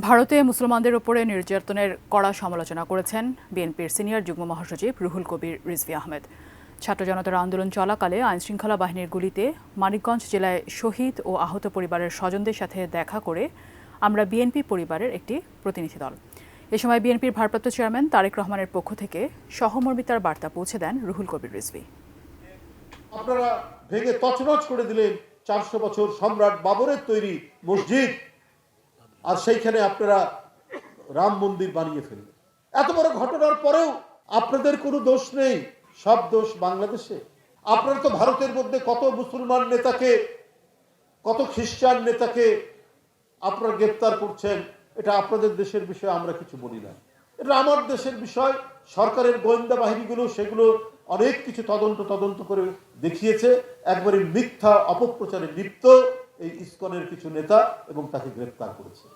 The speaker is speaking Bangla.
ভারতে মুসলমানদের উপরে নির্যাতনের কড়া সমালোচনা করেছেন বিএনপির সিনিয়র যুগ্ম মহাসচিব রুহুল কবির রিজভী আহমেদ। ছাত্র জনতার আন্দোলন চলাকালে আইনশৃঙ্খলা বাহিনীর গুলিতে মানিকগঞ্জ জেলায় শহীদ ও আহত পরিবারের স্বজনদের সাথে দেখা করে আমরা বিএনপি পরিবারের একটি প্রতিনিধি দল। এ সময় বিএনপির ভারপ্রাপ্ত চেয়ারম্যান তারেক রহমানের পক্ষ থেকে সহমর্মিতার বার্তা পৌঁছে দেন রুহুল কবির রিজভী। আপনারা ভেঙে তছনছ করে দিলেন 400 বছর সম্রাট বাবরের তৈরি মসজিদ, আর সেইখানে আপনারা রাম মন্দির বানিয়ে ফেললেন। এত বড় ঘটনার পরেও আপনাদের কোনো দোষ নেই, সব দোষ বাংলাদেশে। আপনারা তো ভারতের মধ্যে কত মুসলমান নেতাকে, কত খ্রিস্টান নেতাকে আপনারা গ্রেপ্তার করছেন, এটা আপনাদের দেশের বিষয়, আমরা কিছু বলি না। এটা আমার দেশের বিষয়। সরকারের গোয়েন্দা বাহিনীগুলো সেগুলো অনেক কিছু তদন্ত করে দেখিয়েছে। একবারে মিথ্যা অপপ্রচারে লিপ্ত এই ইসকনের কিছু নেতা এবং তাকে গ্রেপ্তার করেছে।